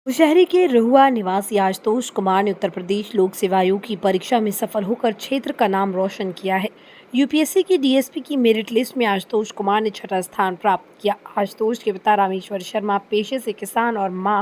शहरी के रहुआ निवासी आशुतोष कुमार ने उत्तर प्रदेश लोक सेवा आयोग की परीक्षा में सफल होकर क्षेत्र का नाम रोशन किया है। यूपीएससी की डीएसपी की मेरिट लिस्ट में आशुतोष कुमार ने 6ठा स्थान प्राप्त किया। आशुतोष के पिता रामेश्वर शर्मा पेशे से किसान और मां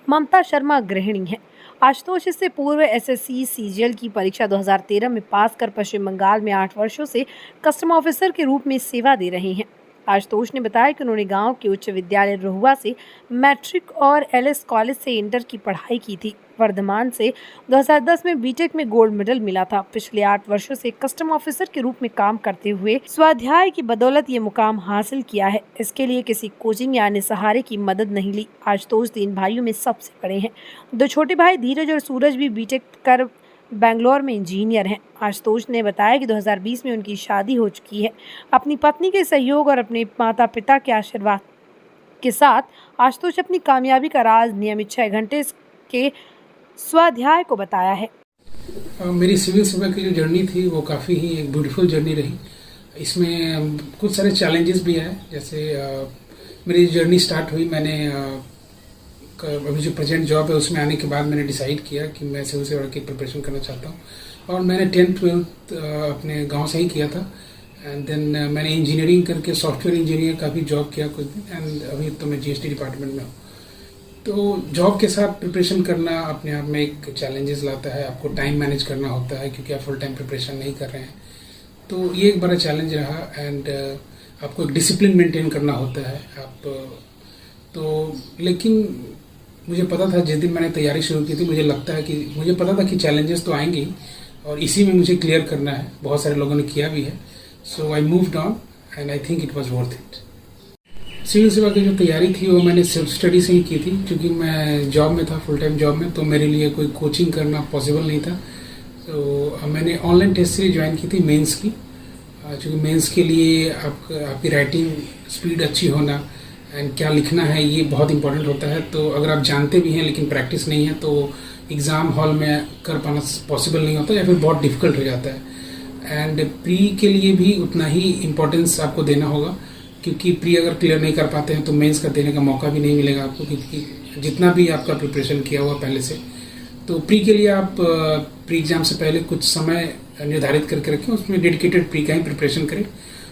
ममता शर्मा गृहिणी हैं। आशुतोष इससे पूर्व एसएससी सीजीएल की परीक्षा 2013 में पास कर पश्चिम बंगाल में 8 वर्षों से कस्टम ऑफिसर के रूप में सेवा दे रहे हैं। आशुतोष ने बताया कि उन्होंने गांव के उच्च विद्यालय रहुआ से मैट्रिक और एलएस कॉलेज से इंटर की पढ़ाई की थी। वर्धमान से 2010 में बीटेक में गोल्ड मेडल मिला था। पिछले 8 वर्षों से कस्टम ऑफिसर के रूप में काम करते हुए स्वाध्याय की बदौलत ये मुकाम हासिल किया है। इसके लिए किसी कोचिंग या अन्य सहारे की मदद नहीं ली। आशुतोष 3 भाइयों में सबसे बड़े हैं। 2 छोटे भाई धीरज और सूरज भी बीटेक कर बेंगलोर में इंजीनियर हैं। आशुतोष ने बताया कि 2020 में उनकी शादी हो चुकी है। अपनी पत्नी के सहयोग और अपने माता पिता के आशीर्वाद के साथ आशुतोष अपनी कामयाबी का राज नियमित 6 घंटे के स्वाध्याय को बताया है। मेरी सिविल सेवा की जो जर्नी थी वो काफ़ी ही एक ब्यूटीफुल जर्नी रही। इसमें कुछ सारे चैलेंजेस भी आए। जैसे मेरी जर्नी स्टार्ट हुई, मैंने अभी जो प्रेजेंट जॉब है उसमें आने के बाद मैंने डिसाइड किया कि मैं सिविल सेवा की प्रिपरेशन करना चाहता हूँ। और मैंने 10th-12th अपने गांव से ही किया था। एंड देन मैंने इंजीनियरिंग करके सॉफ्टवेयर इंजीनियर का भी जॉब किया कुछ दिन। एंड अभी तो मैं जीएसटी डिपार्टमेंट में हूँ। तो जॉब के साथ प्रिपरेशन करना अपने आप में एक चैलेंजेस लाता है। आपको टाइम मैनेज करना होता है क्योंकि आप फुल टाइम प्रिपरेशन नहीं कर रहे हैं। तो ये एक बड़ा चैलेंज रहा। एंड आपको एक डिसिप्लिन मेंटेन करना होता है। लेकिन मुझे पता था, जिस दिन मैंने तैयारी शुरू की थी मुझे पता था कि चैलेंजेस तो आएंगे ही और इसी में मुझे क्लियर करना है। बहुत सारे लोगों ने किया भी है। So I moved on and I think it was worth it. Civil सेवा की जो तैयारी थी वो मैंने सेल्फ स्टडी से ही की थी, क्योंकि मैं जॉब में था, फुल टाइम जॉब में। तो मेरे लिए कोई कोचिंग करना पॉसिबल नहीं था। तो मैंने ऑनलाइन टेस्ट सीरीज ज्वाइन की थी मेंस की, क्योंकि मेंस के लिए आपकी राइटिंग स्पीड अच्छी होना एंड क्या लिखना है ये बहुत इंपॉर्टेंट होता है। तो अगर आप जानते भी हैं लेकिन प्रैक्टिस नहीं है तो एग्ज़ाम हॉल में कर पाना पॉसिबल नहीं होता या फिर बहुत डिफिकल्ट हो जाता है। एंड प्री के लिए भी उतना ही इम्पोर्टेंस आपको देना होगा, क्योंकि प्री अगर क्लियर नहीं कर पाते हैं तो मेंस का देने का मौका भी नहीं मिलेगा आपको, क्योंकि जितना भी आपका प्रिपरेशन किया हुआ पहले से। तो प्री के लिए आप प्री एग्ज़ाम से पहले कुछ समय निर्धारित करके रखें, उसमें डेडिकेटेड प्री का ही प्रिपरेशन करें।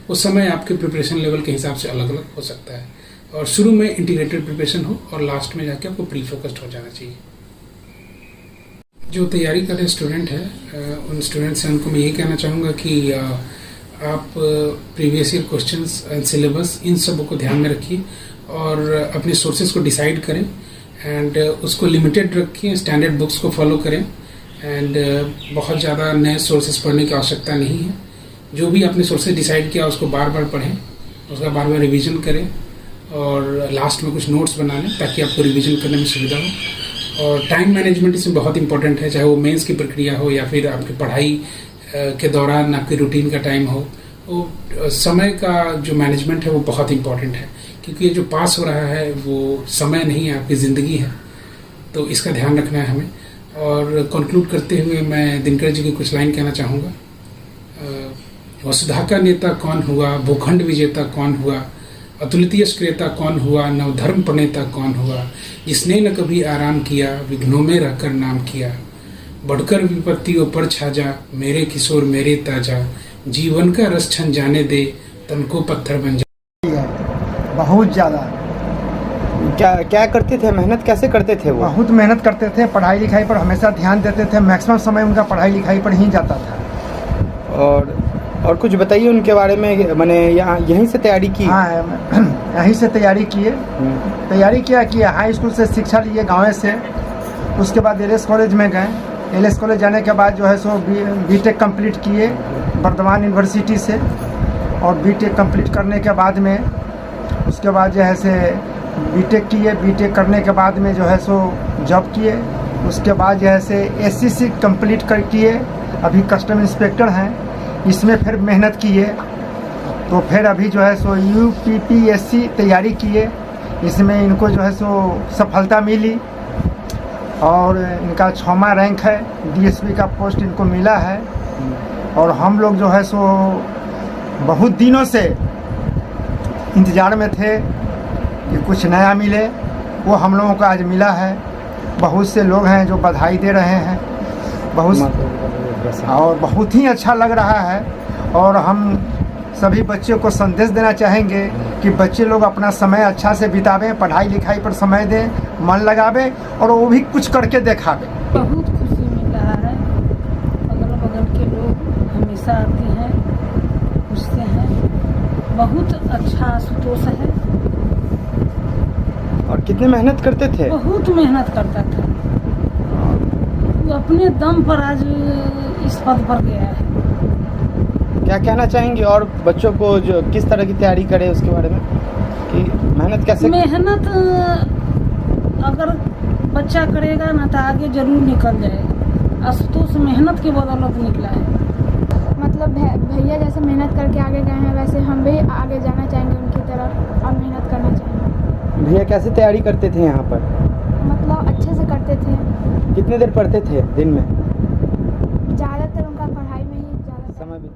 उस समय आपके प्रिपरेशन लेवल के हिसाब से अलग अलग हो सकता है और शुरू में इंटीग्रेटेड प्रिपरेशन हो और लास्ट में जाके आपको प्री फोकस्ड हो जाना चाहिए। जो तैयारी कर रहे स्टूडेंट हैं उन स्टूडेंट से उनको मैं ये कहना चाहूँगा कि आप previous year questions and syllabus in सबों को ध्यान में रखिए और अपने सोर्सेज को डिसाइड करें एंड उसको लिमिटेड रखिए, स्टैंडर्ड बुक्स को फॉलो करें एंड बहुत ज़्यादा नए सोर्सेज पढ़ने की आवश्यकता नहीं है। जो भी आपने सोर्सेज डिसाइड किया उसको बार बार पढ़ें, उसका बार बार रिविज़न करें और लास्ट में कुछ नोट्स बना लें ताकि आपको रिवीजन करने में सुविधा हो। और टाइम मैनेजमेंट इसमें बहुत इंपॉर्टेंट है, चाहे वो मेंस की प्रक्रिया हो या फिर आपकी पढ़ाई के दौरान आपकी रूटीन का टाइम हो। वो समय का जो मैनेजमेंट है वो बहुत इंपॉर्टेंट है, क्योंकि ये जो पास हो रहा है वो समय नहीं है, आपकी ज़िंदगी है। तो इसका ध्यान रखना है हमें। और कंक्लूड करते हुए मैं दिनकर जी की कुछ लाइन कहना चाहूँगा। वसुधा का नेता कौन हुआ, भूखंड विजेता कौन हुआ, अतुलितीय क्रेता कौन हुआ, नवधर्म प्रणेता कौन हुआ, जिसने न कभी आराम किया, विघ्नों में रहकर नाम किया, बढ़कर विपत्तियों पर छा जा, मेरे किशोर मेरे ताजा, जीवन का रस छन जाने दे, तन को पत्थर बन जा। बहुत ज़्यादा क्या करते थे, मेहनत कैसे करते थे वो? बहुत मेहनत करते थे, पढ़ाई लिखाई पर हमेशा ध्यान देते थे। मैक्सिमम समय उनका पढ़ाई लिखाई पर ही जाता था। और कुछ बताइए उनके बारे में। मैंने यहीं से तैयारी की? हाँ, यहीं से तैयारी किए। तैयारी कि हाई स्कूल से शिक्षा लिए गाँव से। उसके बाद एलएस कॉलेज में गए। एलएस कॉलेज जाने के बाद जो है सो बीटेक कंप्लीट किए वर्धमान यूनिवर्सिटी से। और बीटेक कंप्लीट करने के बाद में उसके बाद जो है से बीटेक किए। बीटेक करने के बाद में जो है सो जॉब किए। उसके बाद जो है से एससीसी कंप्लीट कर किए, अभी कस्टम इंस्पेक्टर हैं। इसमें फिर मेहनत किए तो फिर अभी जो है सो यूपीपीएससी तैयारी किए। इसमें इनको जो है सो सफलता मिली और इनका 6वां रैंक है। डीएसपी का पोस्ट इनको मिला है। और हम लोग जो है सो बहुत दिनों से इंतज़ार में थे कि कुछ नया मिले, वो हम लोगों को आज मिला है। बहुत से लोग हैं जो बधाई दे रहे हैं, और बहुत ही अच्छा लग रहा है। और हम सभी बच्चों को संदेश देना चाहेंगे कि बच्चे लोग अपना समय अच्छा से बितावें, पढ़ाई लिखाई पर समय दें, मन लगावें और वो भी कुछ करके दिखावें। बहुत खुशी मिल रहा है। अगल बगल के लोग हमेशा आते हैं, पूछते हैं। बहुत अच्छा आशुतोष है। और कितने मेहनत करते थे? बहुत मेहनत करता था। वो अपने दम पर आज इस पद पर गया है। क्या कहना चाहेंगे और बच्चों को जो किस तरह की तैयारी करे उसके बारे में, कि मेहनत कैसे? मेहनत अगर बच्चा करेगा ना तो आगे जरूर निकल जाएगा। आशुतोष मेहनत की बदौलत निकला है। मतलब भैया जैसे मेहनत करके आगे गए हैं, वैसे हम भी आगे जाना चाहेंगे उनकी तरफ और मेहनत करना चाहेंगे। भैया कैसे तैयारी करते थे यहाँ पर? मतलब अच्छे से करते थे। कितने देर पढ़ते थे दिन में? ज़्यादातर उनका पढ़ाई में ही ज़्यादा समय भी